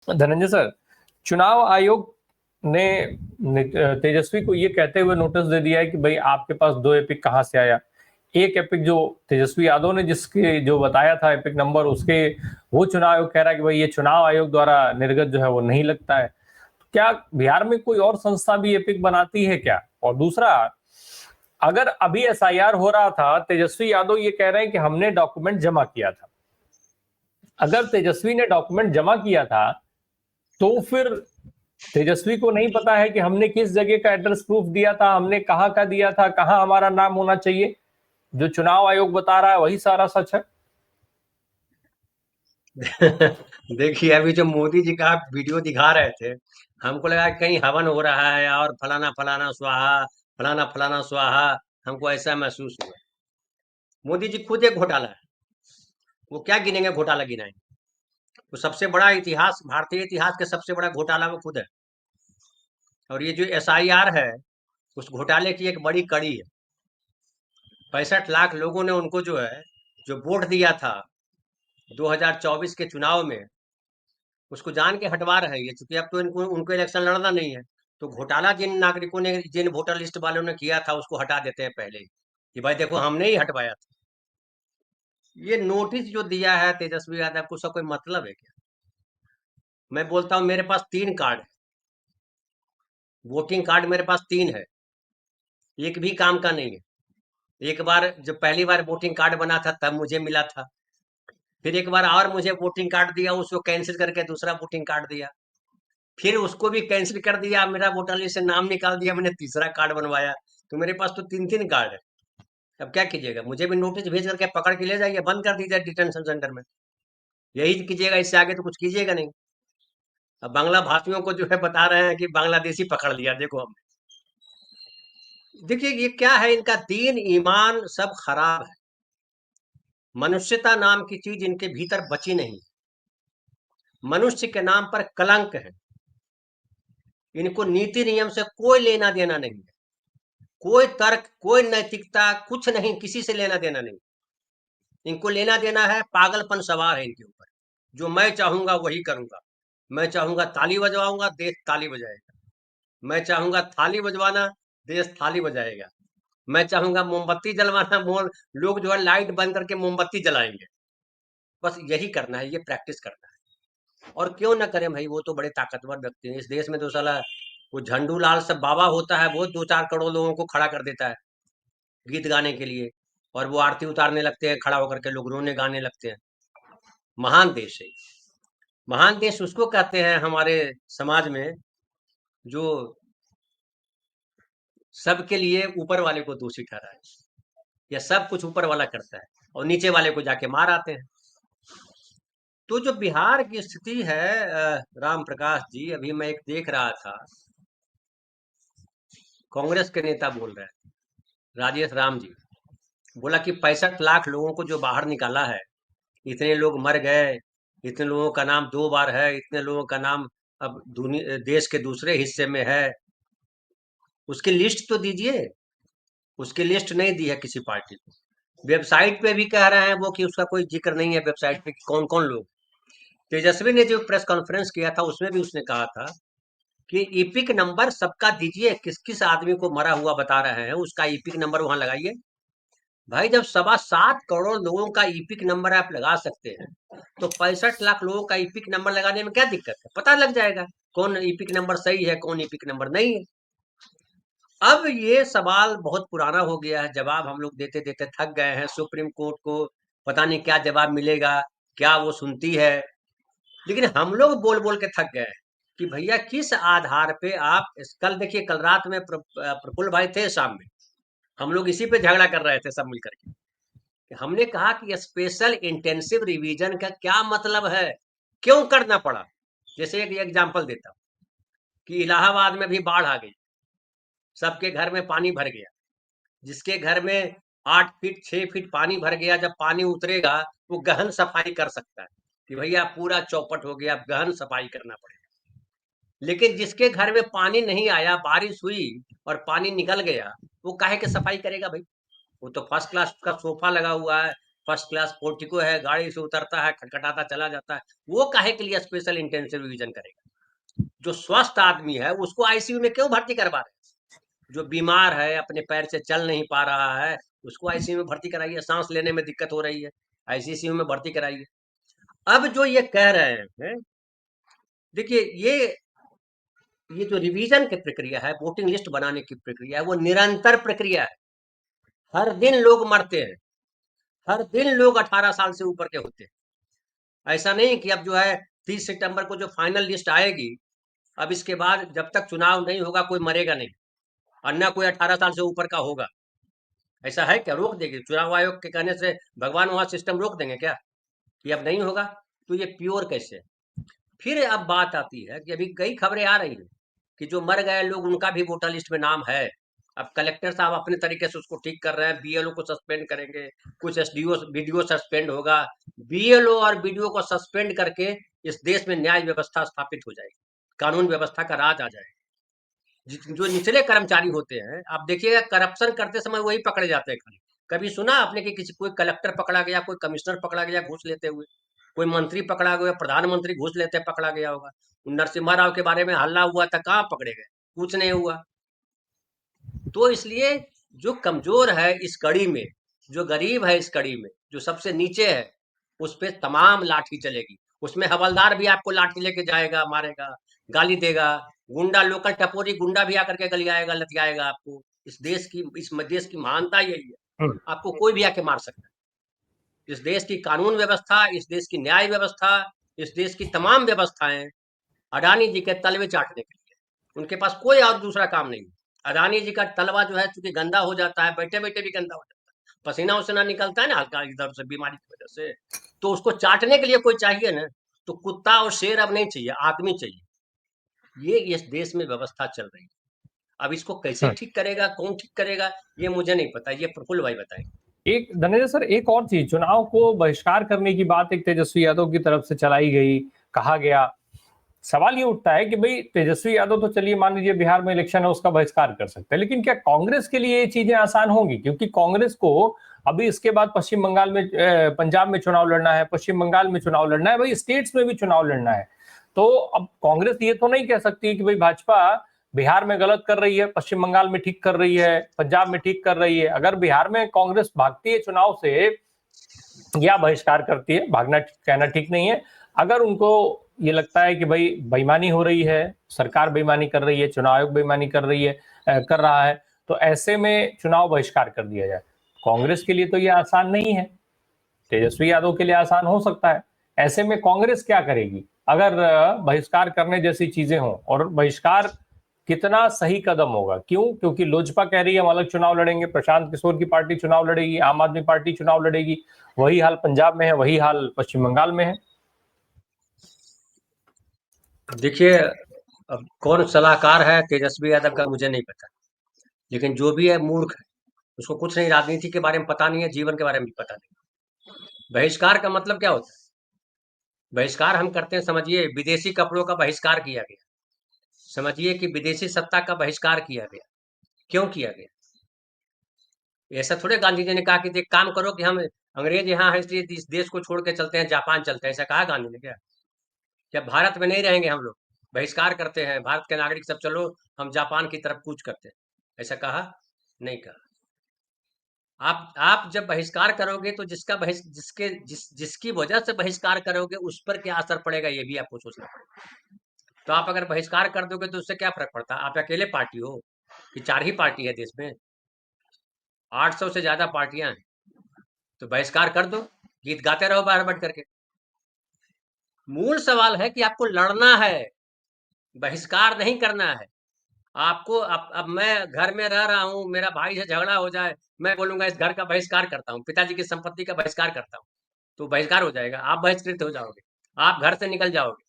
Dhananjay sir, चुनाव आयोग ने तेजस्वी को ये कहते हुए नोटिस दे दिया है कि भाई आपके पास 2 एपिक कहां से आया। एक एपिक जो तेजस्वी यादव ने जिसके जो बताया था एपिक नंबर, उसके वो चुनाव आयोग कह रहा है कि भाई ये चुनाव आयोग द्वारा निर्गत जो है वो नहीं लगता है। तो क्या बिहार में कोई और संस्था भी एपिक बनाती है क्या? और दूसरा, अगर अभी एसआईआर हो रहा था, तेजस्वी यादव ये कह रहे हैं कि हमने डॉक्यूमेंट जमा किया था। अगर तेजस्वी ने डॉक्यूमेंट जमा किया था तो फिर तेजस्वी को नहीं पता है कि हमने किस जगह का एड्रेस प्रूफ दिया था, हमने कहां का दिया था, कहां हमारा नाम होना चाहिए? जो चुनाव आयोग बता रहा है वही सारा सच है। देखिए, अभी जो मोदी जी का आप वीडियो दिखा रहे थे, हमको लगा कि कहीं हवन हो रहा है और फलाना फलाना स्वाहा, फलाना फलाना स्वाहा। हमको ऐसा महसूस हुआ। मोदी जी खुद एक घोटाला है। वो क्या गिनेंगे? घोटाला गिनाएंगे। वो सबसे बड़ा इतिहास, भारतीय इतिहास के सबसे बड़ा घोटाला वो खुद है। और ये जो एसआईआर है, उस घोटाले की एक बड़ी कड़ी है। 65 लाख लोगों ने उनको जो है, जो वोट दिया था 2024 के चुनाव में, उसको जान के हटवा रहे हैं ये, चूंकि अब तो इनको उनको इलेक्शन लड़ना नहीं है। तो घोटाला जिन नागरिकों ने, जिन वोटर लिस्ट वालों ने किया था, उसको हटा देते हैं पहले ही, कि भाई देखो हमने ही हटवाया था। ये नोटिस जो दिया है तेजस्वी यादव को, उसका कोई मतलब है क्या? मैं बोलता हूँ, मेरे पास 3 कार्ड है। वोटिंग कार्ड मेरे पास 3 है। एक भी काम का नहीं है। एक बार जब पहली बार वोटिंग कार्ड बना था तब मुझे मिला था। फिर एक बार और मुझे वोटिंग कार्ड दिया, उसको कैंसिल करके दूसरा वोटिंग कार्ड दिया। फिर उसको भी कैंसिल कर दिया, मेरा वोटर लिस्ट से नाम निकाल दिया, मैंने तीसरा कार्ड बनवाया। तो मेरे पास तो 3 3 कार्ड है। अब क्या कीजिएगा? मुझे भी नोटिस भेज करके पकड़ के ले जाइए, बंद कर दीजिए डिटेंशन सेंटर में। यही कीजिएगा, इससे आगे तो कुछ कीजिएगा नहीं। अब बांग्ला भाषियों को जो है बता रहे हैं कि बांग्लादेशी पकड़ लिया, देखो हमने। देखिए ये क्या है, इनका दीन ईमान सब खराब है। मनुष्यता नाम की चीज इनके भीतर बची नहीं। मनुष्य के नाम पर कलंक है। इनको नीति नियम से कोई लेना देना नहीं है। कोई तर्क, कोई नैतिकता, कुछ नहीं, किसी से लेना देना नहीं। इनको लेना देना है, पागलपन सवार है इनके ऊपर। जो मैं चाहूंगा वही करूंगा। मैं चाहूंगा ताली बजवाऊंगा, देश ताली बजाएगा। मैं चाहूंगा थाली बजवाना, देश थाली बजाएगा। मैं चाहूंगा मोमबत्ती जलवाना, लोग जो है लाइट बंद करके मोमबत्ती जलाएंगे। बस यही करना है, ये प्रैक्टिस करना है। और क्यों ना करें भाई, वो तो बड़े ताकतवर व्यक्ति हैं इस देश में। तो साला वो झंडू लाल सब बाबा होता है, वो 2 4 करोड़ लोगों को खड़ा कर देता है गीत गाने के लिए। और वो आरती उतारने लगते हैं, खड़ा होकर के लोग रोने गाने लगते हैं। महान देश है। महान देश उसको कहते हैं हमारे समाज में, जो सबके लिए ऊपर वाले को दोषी ठहराए, या सब कुछ ऊपर वाला करता है और नीचे वाले को जाके मार आते हैं। तो जो बिहार की स्थिति है, राम प्रकाश जी, अभी मैं एक देख रहा था, कांग्रेस के नेता बोल रहे हैं, राजेश राम जी, बोला कि 65 लाख लोगों को जो बाहर निकाला है, इतने लोग मर गए, इतने लोगों का नाम 2 बार है, इतने लोगों का नाम अब दुनिया देश के दूसरे हिस्से में है, उसकी लिस्ट तो दीजिए। उसकी लिस्ट नहीं दी है किसी पार्टी को। वेबसाइट पे भी कह रहे हैं वो कि उसका कोई जिक्र नहीं है वेबसाइट पे कि कौन कौन लोग। तेजस्वी ने जो प्रेस कॉन्फ्रेंस किया था उसमें भी उसने कहा था कि ईपिक नंबर सबका दीजिए, किस किस आदमी को मरा हुआ बता रहे हैं उसका ईपिक नंबर वहां लगाइए। भाई जब 7.25 करोड़ लोगों का ईपिक नंबर आप लगा सकते हैं, तो 65 लाख लोगों का ईपिक नंबर लगाने में क्या दिक्कत है? पता लग जाएगा कौन ईपिक नंबर सही है, कौन ईपिक नंबर नहीं है। अब ये सवाल बहुत पुराना हो गया है, जवाब हम लोग देते देते थक गए हैं। सुप्रीम कोर्ट को पता नहीं क्या जवाब मिलेगा, क्या वो सुनती है। लेकिन हम लोग बोल बोल के थक गए हैं कि भैया किस आधार पे आप कल देखिए, कल रात में प्रफुल्ल भाई थे, शाम में हम लोग इसी पे झगड़ा कर रहे थे सब मिलकर के, कि हमने कहा कि स्पेशल इंटेंसिव रिवीजन का क्या मतलब है, क्यों करना पड़ा। जैसे एक एग्जांपल देता हूँ कि इलाहाबाद में भी बाढ़ आ गई, सबके घर में पानी भर गया। जिसके घर में 8 फीट 6 फीट पानी भर गया, जब पानी उतरेगा वो गहन सफाई कर सकता है कि भैया पूरा चौपट हो गया, अब गहन सफाई करना पड़ेगा। लेकिन जिसके घर में पानी नहीं आया, बारिश हुई और पानी निकल गया, वो काहे के सफाई करेगा भाई? वो तो फर्स्ट क्लास का सोफा लगा हुआ है, फर्स्ट क्लास पोर्टिको है, गाड़ी से उतरता है, खटखटाता चला जाता है, वो काहे के लिए स्पेशल इंटेंसिव रिवीजन करेगा? जो स्वस्थ आदमी है उसको आईसीयू में क्यों भर्ती करवा रहे हैं? जो बीमार है, अपने पैर से चल नहीं पा रहा है, उसको आईसीयू में भर्ती कराइए। सांस लेने में दिक्कत हो रही है, आईसीयू में भर्ती कराइए। अब जो ये कह रहे हैं, देखिए ये जो रिवीजन की प्रक्रिया है, वोटिंग लिस्ट बनाने की प्रक्रिया है, वो निरंतर प्रक्रिया है। हर दिन लोग मरते हैं, हर दिन लोग 18 साल से ऊपर के होते हैं। ऐसा नहीं कि अब जो है 30 सितंबर को जो फाइनल लिस्ट आएगी, अब इसके बाद जब तक चुनाव नहीं होगा कोई मरेगा नहीं, और न कोई 18 साल से ऊपर का होगा। ऐसा है क्या? रोक देगी चुनाव आयोग के कहने से भगवान वहां सिस्टम रोक देंगे क्या कि अब नहीं होगा? तो ये प्योर कैसे है? फिर अब बात आती है कि अभी कई खबरें आ रही हैं कि जो मर गए लोग उनका भी वोटर लिस्ट में नाम है। अब कलेक्टर साहब अपने तरीके से उसको ठीक कर रहे हैं, बीएलओ को सस्पेंड करेंगे, कुछ एसडीओ बीडीओ सस्पेंड होगा। बीएलओ और बीडीओ को सस्पेंड करके इस देश में न्याय व्यवस्था स्थापित हो जाएगी, कानून व्यवस्था का राज आ जाएगा। जो निचले कर्मचारी होते हैं, आप देखिएगा करप्शन करते समय वही पकड़े जाते हैं खाली। कभी सुना आपने कि किसी कोई कलेक्टर पकड़ा गया, कोई कमिश्नर पकड़ा गया घूस लेते हुए? कोई मंत्री पकड़ा गया, प्रधानमंत्री घूस लेते पकड़ा गया होगा? नरसिम्हा राव के बारे में हल्ला हुआ था, कहाँ पकड़े गए? कुछ नहीं हुआ। तो इसलिए जो कमजोर है इस कड़ी में, जो गरीब है इस कड़ी में, जो सबसे नीचे है, उस पे तमाम लाठी चलेगी। उसमें हवलदार भी आपको लाठी लेके जाएगा, मारेगा, गाली देगा। गुंडा, लोकल टपोरी गुंडा भी आकर के गलियाएगा, लतियाएगा आपको। इस देश की महानता यही है, हम्म। आपको कोई भी आके मार सकता है। इस देश की कानून व्यवस्था, इस देश की न्याय व्यवस्था, इस देश की तमाम व्यवस्थाएं अडानी जी के तलवे चाटने के लिए, उनके पास कोई और दूसरा काम नहीं। अडानी जी का तलवा जो है चूंकि गंदा हो जाता है, बैठे बैठे भी गंदा हो जाता है, पसीना उसीना निकलता है ना हल्का इधर से बीमारी की वजह से, तो उसको चाटने के लिए कोई चाहिए ना। तो कुत्ता और शेर अब नहीं चाहिए, आदमी चाहिए। ये इस देश में व्यवस्था चल रही है। अब इसको कैसे हम्म। ठीक करेगा, कौन ठीक करेगा, ये मुझे नहीं पता, ये प्रफुल्ल भाई बताएंगे। एक धनंजय सर, एक और चीज, चुनाव को बहिष्कार करने की बात एक तेजस्वी यादव की तरफ से चलाई गई, कहा गया। सवाल ये उठता है कि भाई तेजस्वी यादव तो चलिए मान लीजिए बिहार में इलेक्शन है उसका बहिष्कार कर सकते हैं, लेकिन क्या कांग्रेस के लिए ये चीजें आसान होंगी? क्योंकि कांग्रेस को अभी इसके बाद पश्चिम बंगाल में, पंजाब में चुनाव लड़ना है, पश्चिम बंगाल में चुनाव लड़ना है, भाई स्टेट्स में भी चुनाव लड़ना है। तो अब कांग्रेस ये तो नहीं कह सकती कि भाई भाजपा बिहार में गलत कर रही है, पश्चिम बंगाल में ठीक कर रही है, पंजाब में ठीक कर रही है। अगर बिहार में कांग्रेस भागती है चुनाव से या बहिष्कार करती है, भागना कहना ठीक नहीं है, अगर उनको ये लगता है कि भाई बेईमानी हो रही है, सरकार बेईमानी कर रही है, चुनाव आयोग बेईमानी कर रही है, कर रहा है, तो ऐसे में चुनाव बहिष्कार कर दिया जाए। कांग्रेस के लिए तो ये आसान नहीं है, तेजस्वी यादव के लिए आसान हो सकता है। ऐसे में कांग्रेस क्या करेगी अगर बहिष्कार करने जैसी चीजें हों? और बहिष्कार कितना सही कदम होगा? क्यों? क्योंकि लोजपा कह रही है हम अलग चुनाव लड़ेंगे, प्रशांत किशोर की पार्टी चुनाव लड़ेगी, आम आदमी पार्टी चुनाव लड़ेगी। वही हाल पंजाब में है, वही हाल पश्चिम बंगाल में है। देखिए, अब कौन सलाहकार है तेजस्वी यादव का मुझे नहीं पता, लेकिन जो भी है मूर्ख है। उसको कुछ नहीं, राजनीति के बारे में पता नहीं है, जीवन के बारे में भी पता नहीं। बहिष्कार का मतलब क्या होता है? बहिष्कार हम करते हैं, समझिए विदेशी कपड़ों का बहिष्कार किया गया, समझिए कि विदेशी सत्ता का बहिष्कार किया गया। क्यों किया गया? ऐसा थोड़े गांधी जी ने कहा कि एक काम करो कि हम अंग्रेज यहाँ है इसलिए इस देश को छोड़ के चलते हैं, जापान चलते हैं, ऐसा कहा गांधी ने क्या? क्या भारत में नहीं रहेंगे हम लोग? बहिष्कार करते हैं, भारत के नागरिक सब चलो हम जापान की तरफ कूच करते हैं, ऐसा कहा? नहीं कहा। आप जब बहिष्कार करोगे तो जिसकी वजह से बहिष्कार करोगे उस पर क्या असर पड़ेगा ये भी आपको सोचना पड़ेगा। तो आप अगर बहिष्कार कर दोगे तो उससे क्या फर्क पड़ता है? आप अकेले पार्टी हो कि 4 ही पार्टी है देश में? 800 से ज्यादा पार्टियां हैं, तो बहिष्कार कर दो, गीत गाते रहो बाहर बैठ करके। मूल सवाल है कि आपको लड़ना है, बहिष्कार नहीं करना है। आपको अब मैं घर में रह रहा हूँ, मेरा भाई से झगड़ा हो जाए, मैं बोलूंगा इस घर का बहिष्कार करता हूँ, पिताजी की संपत्ति का बहिष्कार करता हूँ, तो बहिष्कार हो जाएगा, आप बहिष्कृत हो जाओगे, आप घर से निकल जाओगे।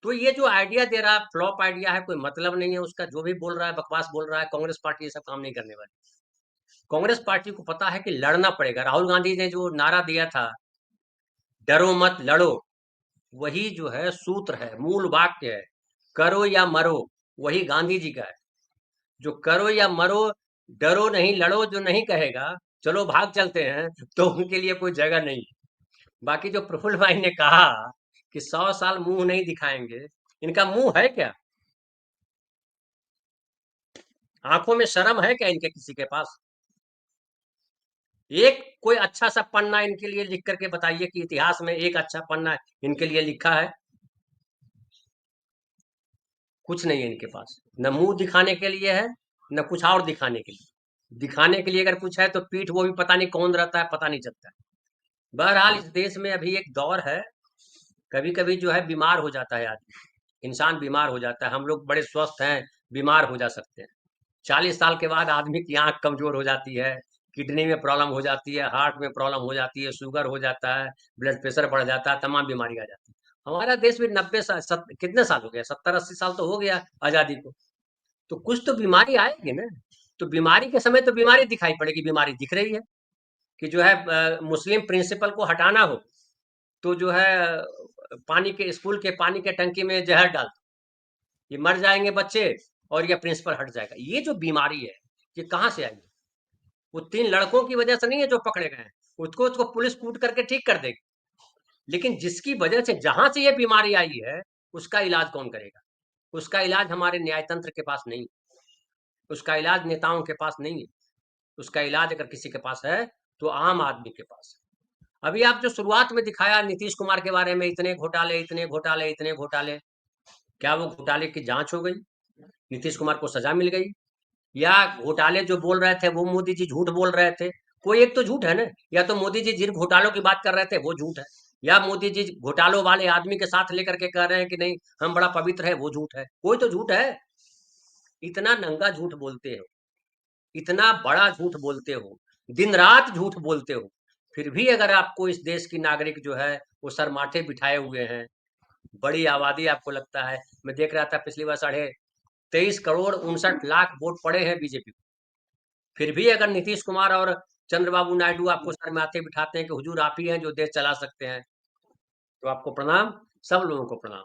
तो ये जो आइडिया दे रहा है फ्लॉप आइडिया है, कोई मतलब नहीं है उसका। जो भी बोल रहा है बकवास बोल रहा है। कांग्रेस पार्टी ये सब काम नहीं करने वाली। कांग्रेस पार्टी को पता है कि लड़ना पड़ेगा। राहुल गांधी ने जो नारा दिया था, डरो मत लड़ो, वही जो है सूत्र है, मूल वाक्य है, करो या मरो, वही गांधी जी का है। जो करो या मरो, डरो नहीं लड़ो जो नहीं कहेगा, चलो भाग चलते हैं, तो उनके लिए कोई जगह नहीं है। बाकी जो प्रफुल्ल भाई ने कहा कि 100 साल मुंह नहीं दिखाएंगे, इनका मुंह है क्या? आंखों में शर्म है क्या इनके किसी के पास? एक कोई अच्छा सा पन्ना इनके लिए लिख करके बताइए कि इतिहास में एक अच्छा पन्ना इनके लिए लिखा है। कुछ नहीं है इनके पास, न मुंह दिखाने के लिए है, न कुछ और दिखाने के लिए। दिखाने के लिए अगर कुछ है तो पीठ वो भी पता नहीं कौन रहता है, पता नहीं चलता है। बहरहाल इस देश में अभी एक दौर है, कभी कभी जो है बीमार हो जाता है आदमी, इंसान बीमार हो जाता है। हम लोग बड़े स्वस्थ हैं, बीमार हो जा सकते हैं। 40 साल के बाद आदमी की आंख कमजोर हो जाती है, किडनी में प्रॉब्लम हो जाती है, हार्ट में प्रॉब्लम हो जाती है, शुगर हो जाता है, ब्लड प्रेशर बढ़ जाता है, तमाम बीमारी आ जाती है। हमारा देश भी 90 साल कितने साल हो गया, 70-80 साल तो हो गया आजादी को। तो कुछ तो बीमारी आएगी ना। तो बीमारी के समय तो बीमारी दिखाई पड़ेगी, बीमारी दिख रही है कि जो है मुस्लिम प्रिंसिपल को हटाना हो तो जो है पानी के स्कूल के पानी के टंकी में जहर डाल दो, ये मर जाएंगे बच्चे और ये प्रिंसिपल हट जाएगा। ये जो बीमारी है ये कहाँ से आई? वो 3 लड़कों की वजह से नहीं है जो पकड़े गए हैं, उसको उसको पुलिस कूट करके ठीक कर देगी। लेकिन जिसकी वजह से, जहां से ये बीमारी आई है, उसका इलाज कौन करेगा? उसका इलाज हमारे न्यायतंत्र के पास नहीं, उसका इलाज नेताओं के पास नहीं है। उसका इलाज अगर किसी के पास है तो आम आदमी के पास है। अभी आप जो शुरुआत में दिखाया नीतीश कुमार के बारे में, इतने घोटाले इतने घोटाले इतने घोटाले, क्या वो घोटाले की जांच हो गई? नीतीश कुमार को सजा मिल गई? या घोटाले जो बोल रहे थे वो मोदी जी झूठ बोल रहे थे? कोई एक तो झूठ है ना। या तो मोदी जी जिन घोटालों की बात कर रहे थे वो झूठ है, या मोदी जी घोटालों वाले आदमी के साथ लेकर के कह रहे हैं कि नहीं हम बड़ा पवित्र है, वो झूठ है। कोई तो झूठ है। इतना नंगा झूठ बोलते हो, इतना बड़ा झूठ बोलते हो, दिन रात झूठ बोलते हो, फिर भी अगर आपको इस देश की नागरिक जो है वो सर माथे बिठाए हुए हैं, बड़ी आबादी आपको लगता है। मैं देख रहा था पिछली बार 23 करोड़ 59 लाख वोट पड़े हैं बीजेपी को। फिर भी अगर नीतीश कुमार और चंद्रबाबू नायडू आपको सर माथे बिठाते हैं कि हुजूर आप ही हैं जो देश चला सकते हैं, तो आपको प्रणाम, सब लोगों को प्रणाम।